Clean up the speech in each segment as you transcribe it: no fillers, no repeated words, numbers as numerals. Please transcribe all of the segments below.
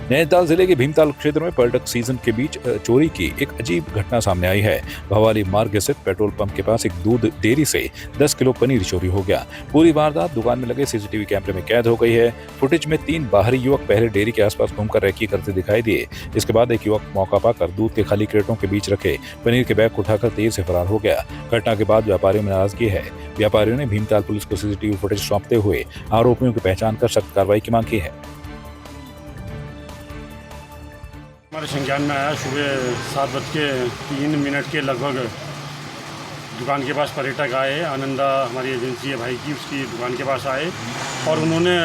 नैनीताल जिले के भीमताल क्षेत्र में पर्यटक सीजन के बीच चोरी की एक अजीब घटना सामने आई है। भवाली मार्ग स्थित पेट्रोल पंप के पास एक दूध डेयरी से 10 किलो पनीर चोरी हो गया। पूरी वारदात दुकान में लगे सीसीटीवी कैमरे में कैद हो गई है। फुटेज में 3 बाहरी युवक पहले डेयरी के आसपास घूमकर रेकी करते दिखाई दिए। इसके बाद एक युवक मौका पाकर दूध के खाली क्रेटों के बीच रखे पनीर के बैग को उठाकर तेज से फरार हो गया। घटना के बाद व्यापारियों में नाराजगी है। व्यापारियों ने भीमताल पुलिस को सीसीटीवी फुटेज सौंपते हुए आरोपियों की पहचान कर सख्त कार्रवाई की मांग की है। हमारे संज्ञान में आया सुबह 7:03 के लगभग दुकान के पास पर्यटक आए। आनंदा हमारी एजेंसी है भाई की, उसकी दुकान के पास आए और उन्होंने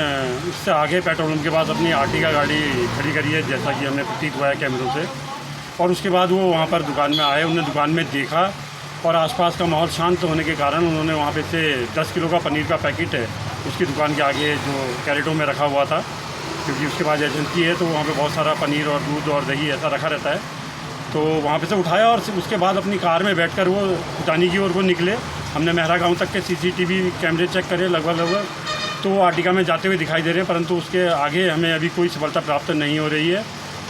उससे आगे पेट्रोल पंप के पास अपनी आर्टिगा गाड़ी खड़ी करी है, जैसा कि हमने प्रतीत हुआ है कैमरों से। और उसके बाद वो वहाँ पर दुकान में आए, उन्होंने दुकान में देखा और आसपास का माहौल शांत होने के कारण उन्होंने वहाँ पे से 10 किलो का पनीर का पैकेट है उसकी दुकान के आगे जो कैरेटों में रखा हुआ था, क्योंकि उसके पास एजेंसी है तो वहाँ पे बहुत सारा पनीर और दूध और दही ऐसा रखा रहता है, तो वहाँ पे से उठाया और उसके बाद अपनी कार में बैठकर वो उठानी की ओर को निकले। हमने मेहरा गांव तक के सीसीटीवी कैमरे चेक करे लगभग तो वो आर्टिका में जाते हुए दिखाई दे रहे हैं, परंतु उसके आगे हमें अभी कोई सफलता प्राप्त नहीं हो रही है।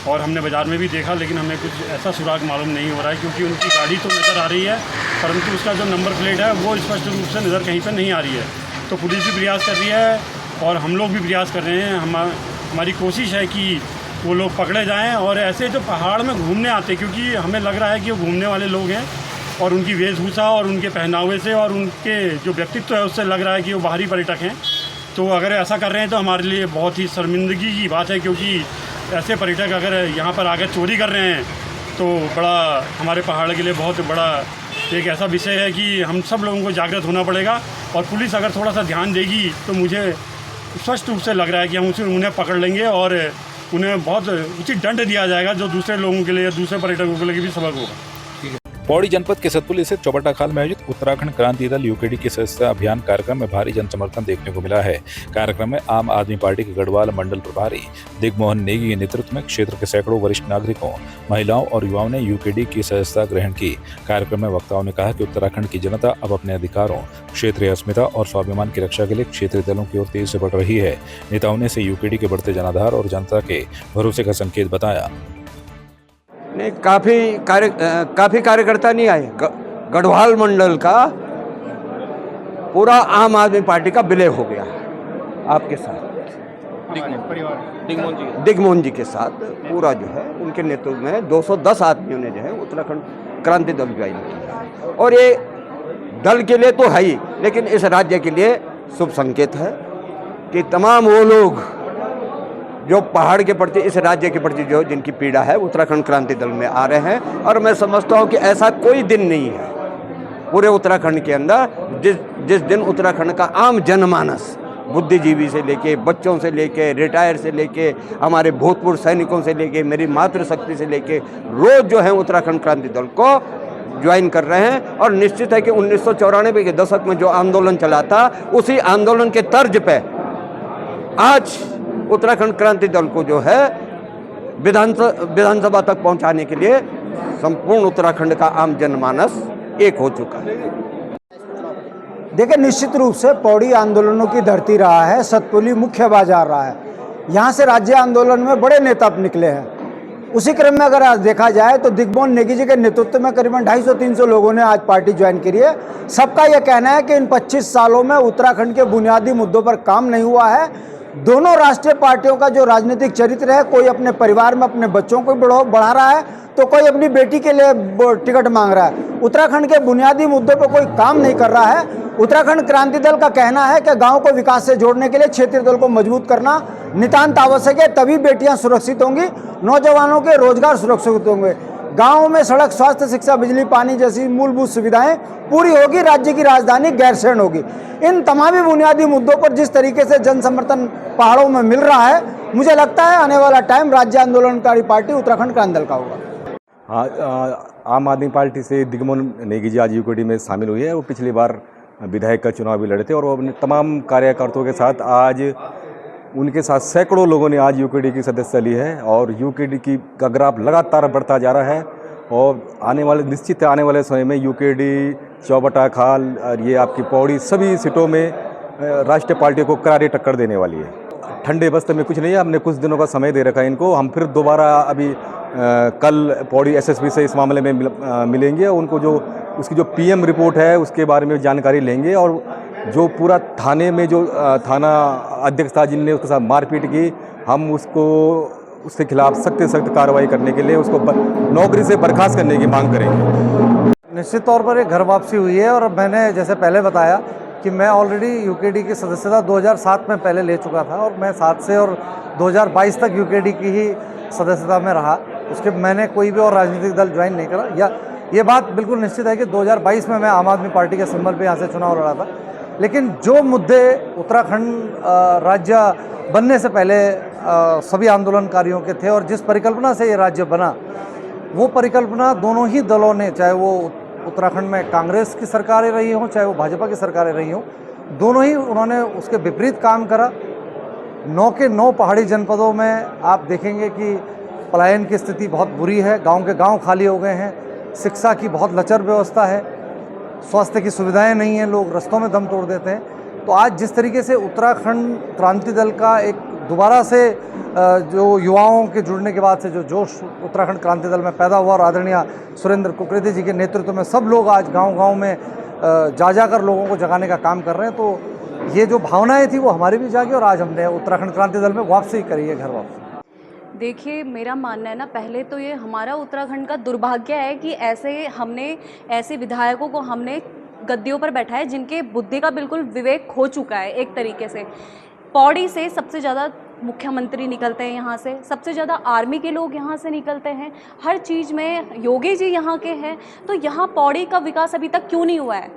और हमने बाज़ार में भी देखा लेकिन हमें कुछ ऐसा सुराग मालूम नहीं हो रहा है, क्योंकि उनकी गाड़ी तो नज़र आ रही है परंतु उसका जो नंबर प्लेट है वो स्पष्ट रूप से नज़र कहीं पर नहीं आ रही है। तो पुलिस भी प्रयास कर रही है और हम लोग भी प्रयास कर रहे हैं। हमारी कोशिश है कि वो लोग पकड़े जाएं और ऐसे जो पहाड़ में घूमने आते, क्योंकि हमें लग रहा है कि वो घूमने वाले लोग हैं और उनकी वेशभूषा और उनके पहनावे से और उनके जो व्यक्तित्व है उससे लग रहा है कि वो बाहरी पर्यटक हैं। तो अगर ऐसा कर रहे हैं तो हमारे लिए बहुत ही शर्मिंदगी की बात है, क्योंकि ऐसे पर्यटक अगर यहाँ पर आकर चोरी कर रहे हैं तो बड़ा हमारे पहाड़ के लिए बहुत बड़ा एक ऐसा विषय है कि हम सब लोगों को जागृत होना पड़ेगा। और पुलिस अगर थोड़ा सा ध्यान देगी तो मुझे स्पष्ट रूप से लग रहा है कि हम उन्हें पकड़ लेंगे और उन्हें बहुत उचित दंड दिया जाएगा, जो दूसरे लोगों के लिए, दूसरे पर्यटकों के लिए भी सबक होगा। पौड़ी जनपद के सतपुली स्थित चौबटा खाल में आयोजित उत्तराखंड क्रांति दल यूकेडी की सदस्यता अभियान कार्यक्रम में भारी जन समर्थन देखने को मिला है। कार्यक्रम में आम आदमी पार्टी के गढ़वाल मंडल प्रभारी दिग्मोहन नेगी के नेतृत्व में क्षेत्र के सैकड़ों वरिष्ठ नागरिकों, महिलाओं और युवाओं ने यूकेडी की सदस्यता ग्रहण की। कार्यक्रम में वक्ताओं ने कहा कि उत्तराखंड की जनता अब अपने अधिकारों, क्षेत्रीय अस्मिता और स्वाभिमान की रक्षा के लिए क्षेत्रीय दलों की ओर तेजी से बढ़ रही है। नेताओं ने इसे यूकेडी के बढ़ते जनाधार और जनता के भरोसे का संकेत बताया। नहीं, काफ़ी कार्यकर्ता नहीं आए। गढ़वाल मंडल का पूरा आम आदमी पार्टी का विलय हो गया आपके साथ, दिग्मोहन जी के साथ पूरा जो है उनके नेतृत्व में 210 आदमियों ने जो है उत्तराखंड क्रांति दल ज्वाइन किया। और ये दल के लिए तो है ही, लेकिन इस राज्य के लिए शुभ संकेत है कि तमाम वो लोग जो पहाड़ के प्रति, इस राज्य के प्रति जो जिनकी पीड़ा है, उत्तराखंड क्रांति दल में आ रहे हैं। और मैं समझता हूँ कि ऐसा कोई दिन नहीं है पूरे उत्तराखंड के अंदर जिस दिन उत्तराखंड का आम जनमानस, बुद्धिजीवी से लेके, बच्चों से लेके, रिटायर से लेके, हमारे भूतपूर्व सैनिकों से लेके, मेरी मातृशक्ति से लेके, रोज जो है उत्तराखंड क्रांति दल को ज्वाइन कर रहे हैं। और निश्चित है कि 1994 के दशक में जो आंदोलन चला था, उसी आंदोलन के तर्ज पे आज उत्तराखंड क्रांति दल को जो है विधानसभा तक पहुंचाने के लिए संपूर्ण उत्तराखंड का आम जनमानस एक हो चुका है। देखिए, निश्चित रूप से पौड़ी आंदोलनों की धरती रहा है, सतपुली मुख्य बाजार रहा है। यहाँ से राज्य आंदोलन में बड़े नेता निकले हैं। उसी क्रम में अगर आज देखा जाए तो दिग्मोहन नेगी जी के नेतृत्व में करीबन 250-300 लोगों ने आज पार्टी ज्वाइन करी है। सबका यह कहना है कि इन 25 सालों में उत्तराखंड के बुनियादी मुद्दों पर काम नहीं हुआ है। दोनों राष्ट्रीय पार्टियों का जो राजनीतिक चरित्र है, कोई अपने परिवार में अपने बच्चों को बढ़ा रहा है तो कोई अपनी बेटी के लिए टिकट मांग रहा है। उत्तराखंड के बुनियादी मुद्दों पर कोई काम नहीं कर रहा है। उत्तराखंड क्रांति दल का कहना है कि गांव को विकास से जोड़ने के लिए क्षेत्रीय दल को मजबूत करना नितांत आवश्यक है, तभी बेटियां सुरक्षित होंगी, नौजवानों के रोजगार सुरक्षित होंगे, गाँव में सड़क, स्वास्थ्य, शिक्षा, बिजली, पानी जैसी मूलभूत सुविधाएं पूरी होगी, राज्य की राजधानी गैरसैंण होगी। इन तमाम बुनियादी मुद्दों पर जिस तरीके से जन समर्थन पहाड़ों में मिल रहा है, मुझे लगता है आने वाला टाइम राज्य आंदोलनकारी पार्टी उत्तराखंड क्रांति दल का होगा। हाँ, आम आदमी पार्टी से दिग्मोहन नेगी जी आज यूकेडी में शामिल हुई है। वो पिछली बार विधायक का चुनाव भी लड़े थे और वो अपने तमाम कार्यकर्ताओं के साथ आज उनके साथ सैकड़ों लोगों ने आज यूकेडी की सदस्यता ली है। और यूकेडी की का ग्राफ लगातार बढ़ता जा रहा है और आने वाले समय में यूकेडी, चौबटा खाल और ये आपकी पौड़ी सभी सीटों में राष्ट्रीय पार्टी को करारी टक्कर देने वाली है। ठंडे बस्ते में कुछ नहीं है, हमने कुछ दिनों का समय दे रखा है इनको। हम फिर दोबारा अभी कल पौड़ी एसएसपी से इस मामले में मिलेंगे और उनको जो उसकी जो पीएम रिपोर्ट है उसके बारे में जानकारी लेंगे, और जो पूरा थाने में जो थाना अध्यक्ष था जिनने उसके साथ मारपीट की, हम उसके खिलाफ सख्त से सख्त कार्रवाई करने के लिए उसको नौकरी से बर्खास्त करने की मांग करेंगे। निश्चित तौर पर एक घर वापसी हुई है, और मैंने जैसे पहले बताया कि मैं ऑलरेडी यूकेडी की सदस्यता 2007 में पहले ले चुका था, और मैं 7 से और 2022 तक यूकेडी की ही सदस्यता में रहा। उसके मैंने कोई भी और राजनीतिक दल ज्वाइन नहीं करा। या ये बात बिल्कुल निश्चित है कि 2022 में मैं आम आदमी पार्टी के सिंबल पे यहाँ से चुनाव लड़ा था, लेकिन जो मुद्दे उत्तराखंड राज्य बनने से पहले सभी आंदोलनकारियों के थे और जिस परिकल्पना से ये राज्य बना, वो परिकल्पना दोनों ही दलों ने, चाहे वो उत्तराखंड में कांग्रेस की सरकारें रही हों चाहे वो भाजपा की सरकारें रही हों, दोनों ही उन्होंने उसके विपरीत काम करा। 9 के 9 पहाड़ी जनपदों में आप देखेंगे कि पलायन की स्थिति बहुत बुरी है, गांव के गांव खाली हो गए हैं, शिक्षा की बहुत लचर व्यवस्था है, स्वास्थ्य की सुविधाएं नहीं हैं, लोग रस्तों में दम तोड़ देते हैं। तो आज जिस तरीके से उत्तराखंड क्रांति दल का एक दोबारा से जो युवाओं के जुड़ने के बाद से जो जोश उत्तराखंड क्रांति दल में पैदा हुआ, और आदरणीय सुरेंद्र कुकरेती जी के नेतृत्व में सब लोग आज गांव-गांव में जा कर लोगों को जगाने का काम कर रहे हैं। तो ये जो भावनाएं थी वो हमारी भी जागी, और आज हमने उत्तराखंड क्रांति दल में वापसी करी है, घर वापसी। देखिए, मेरा मानना है ना, पहले तो ये हमारा उत्तराखंड का दुर्भाग्य है कि ऐसे विधायकों को हमने गद्दियों पर बैठाया जिनके बुद्धि का बिल्कुल विवेक खो चुका है। एक तरीके से पौड़ी से सबसे ज़्यादा मुख्यमंत्री निकलते हैं, यहाँ से सबसे ज़्यादा आर्मी के लोग यहाँ से निकलते हैं, हर चीज़ में योगी जी यहाँ के हैं। तो यहाँ पौड़ी का विकास अभी तक क्यों नहीं हुआ है?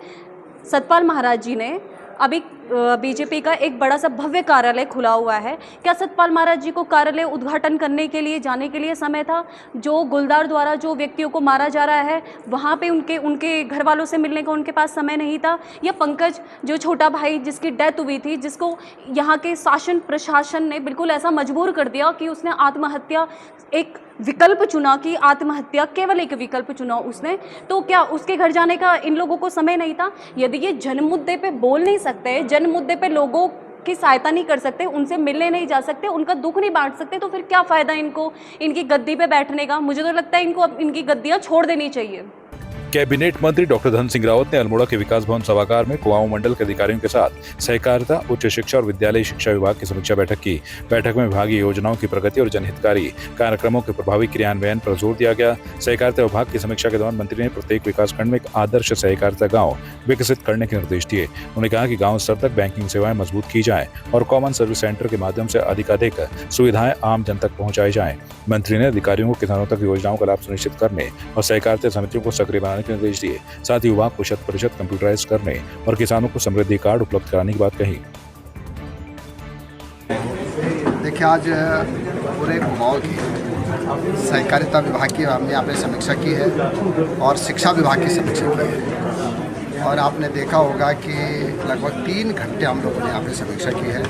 सतपाल महाराज जी ने अभी बीजेपी का एक बड़ा सा भव्य कार्यालय खुला हुआ है। क्या सतपाल महाराज जी को कार्यालय उद्घाटन करने के लिए जाने के लिए समय था? जो गुलदार द्वारा जो व्यक्तियों को मारा जा रहा है वहाँ पे उनके घर वालों से मिलने का उनके पास समय नहीं था? या पंकज जो छोटा भाई जिसकी डेथ हुई थी, जिसको यहाँ के शासन प्रशासन ने बिल्कुल ऐसा मजबूर कर दिया कि उसने आत्महत्या एक विकल्प चुना, कि आत्महत्या केवल एक विकल्प चुना उसने, तो क्या उसके घर जाने का इन लोगों को समय नहीं था? यदि ये जन मुद्दे पे बोल नहीं सकते, जन मुद्दे पे लोगों की सहायता नहीं कर सकते, उनसे मिलने नहीं जा सकते, उनका दुख नहीं बांट सकते, तो फिर क्या फ़ायदा इनको इनकी गद्दी पे बैठने का? मुझे तो लगता है इनको अब इनकी गद्दियाँ छोड़ देनी चाहिए। कैबिनेट मंत्री डॉक्टर धन सिंह रावत ने अल्मोड़ा के विकास भवन सभागार में कुमाऊं मंडल के अधिकारियों के साथ सहकारिता, उच्च शिक्षा और विद्यालयी शिक्षा विभाग की समीक्षा बैठक की। बैठक में विभागीय योजनाओं की प्रगति और जनहितकारी कार्यक्रमों के प्रभावी क्रियान्वयन पर जोर दिया गया। सहकारिता विभाग की समीक्षा के दौरान मंत्री ने प्रत्येक विकासखंड में एक आदर्श सहकारिता गाँव विकसित करने के निर्देश दिए। उन्होंने कहा कि गाँव स्तर तक बैंकिंग सेवाएं मजबूत की जाएं और कॉमन सर्विस सेंटर के माध्यम से अधिकाधिक सुविधाएं आम जन तक पहुंचाई जाएं। मंत्री ने अधिकारियों को किसानों तक योजनाओं का लाभ सुनिश्चित करने और सहकारिता समितियों को सक्रिय बनाने के निर्देश दिए। साथ ही विभाग को 100% कंप्यूटराइज करने और किसानों को समृद्धि कार्ड उपलब्ध कराने की बात कही। देखिए, आज पूरे कुमाऊं की सहकारिता विभाग की हमने यहाँ पे समीक्षा की है और शिक्षा विभाग की समीक्षा की है, और आपने देखा होगा कि लगभग 3 घंटे हम लोगों ने यहाँ पे समीक्षा की है।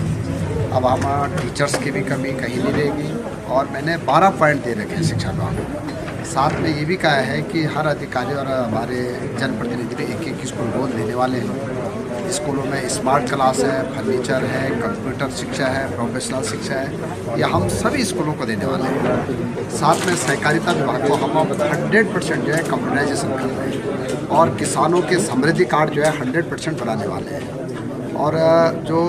अब हम टीचर्स की भी कमी कहीं नहीं रहेगी, और मैंने 12 पॉइंट दे रखे हैं शिक्षा विभाग को। साथ में ये भी कहा है कि हर अधिकारी और हमारे जनप्रतिनिधि भी एक स्कूल गोद देने वाले हैं। स्कूलों में स्मार्ट क्लास है, फर्नीचर है, कंप्यूटर शिक्षा है, प्रोफेशनल शिक्षा है, ये हम सभी स्कूलों को देने वाले हैं। साथ में सहकारिता विभाग को हम 100% जो है कंप्यूटराइजेशन कर रहे हैं, और किसानों के समृद्धि कार्ड जो है 100% बनाने वाले हैं। और जो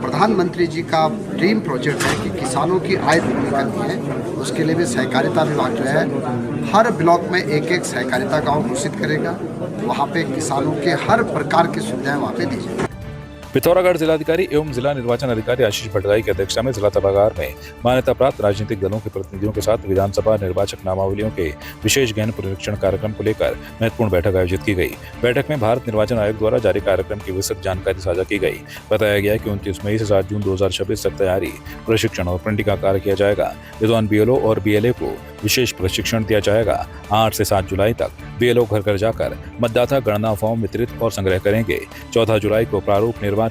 प्रधानमंत्री जी का ड्रीम प्रोजेक्ट है कि किसानों की आय दोगुनी करनी है, उसके लिए भी सहकारिता विभाग जो है हर ब्लॉक में एक सहकारिता गांव घोषित करेगा। वहाँ पे किसानों के हर प्रकार की सुविधाएं वहाँ पे दी जाएगी। पिथौरागढ़ जिलाधिकारी एवं जिला निर्वाचन अधिकारी आशीष भट्टगाई की अध्यक्षता में जिला सभागार में मान्यता प्राप्त राजनीतिक दलों के प्रतिनिधियों के साथ विधानसभा निर्वाचक नामावलियों के विशेष गहन पुनरीक्षण कार्यक्रम को लेकर महत्वपूर्ण बैठक आयोजित की गई। बैठक में भारत निर्वाचन आयोग द्वारा जारी कार्यक्रम की विस्तृत जानकारी साझा की गई। बताया गया कि 29 मई से 7 जून 2026 तक तैयारी, प्रशिक्षण और प्रिंटिंग का कार्य किया जाएगा। इस दौरान BLO और BLA को विशेष प्रशिक्षण दिया जाएगा। 8 से 7 जुलाई तक BLO घर घर जाकर मतदाता गणना फॉर्म वितरित और संग्रह करेंगे। 14 जुलाई को प्रारूप निर्वाचक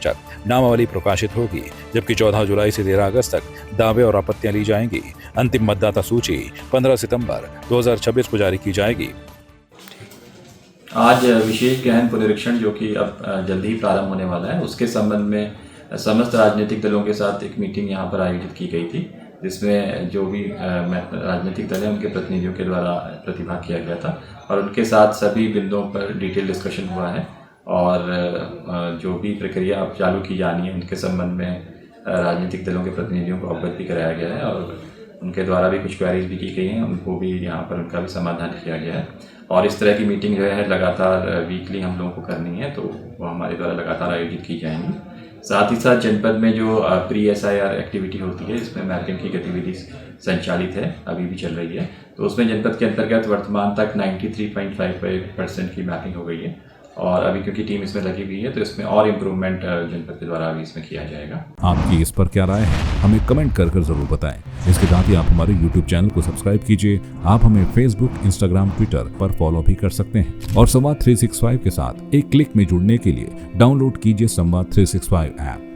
नामावली प्रकाशित होगी, जबकि 14 जुलाई से 13 अगस्त तक दावे और आपत्तियां ली जाएंगी। अंतिम मतदाता सूची 15 सितंबर 2026 को जारी की जाएगी। आज विशेष गहन पुनरीक्षण जो कि अब जल्दी ही प्रारंभ होने वाला है, उसके संबंध में समस्त राजनीतिक दलों के साथ एक मीटिंग यहाँ पर आयोजित की गई थी, जिसमें जो भी राजनीतिक दल हैं उनके प्रतिनिधियों के द्वारा प्रतिभाग किया गया था और उनके साथ सभी बिंदुओं पर डिटेल डिस्कशन हुआ है और जो भी प्रक्रिया अब चालू की जानी है उनके संबंध में राजनीतिक दलों के प्रतिनिधियों को अवगत भी कराया गया है और उनके द्वारा भी कुछ क्वेरीज भी की गई हैं, उनको भी यहाँ पर उनका भी समाधान किया गया है। और इस तरह की मीटिंग जो है लगातार वीकली हम लोगों को करनी है, तो वो हमारे द्वारा लगातार आयोजित की जाएंगी। साथ ही साथ जनपद में जो प्री SIR एक्टिविटी होती है, इसमें मैपिंग की गतिविधि संचालित है, अभी भी चल रही है, तो उसमें जनपद के अंतर्गत वर्तमान तक 93.55% की मैपिंग हो गई है और अभी क्योंकि टीम इसमें लगी हुई है तो इसमें और इम्प्रूवमेंट जनपद के द्वारा अभी इसमें किया जाएगा। आपकी इस पर क्या राय है, हमें कमेंट कर जरूर बताएं। इसके साथ ही आप हमारे YouTube चैनल को सब्सक्राइब कीजिए। आप हमें Facebook, Instagram, Twitter पर फॉलो भी कर सकते हैं और संवाद 365 के साथ एक क्लिक में जुड़ने के लिए डाउनलोड कीजिए संवाद 365 ऐप।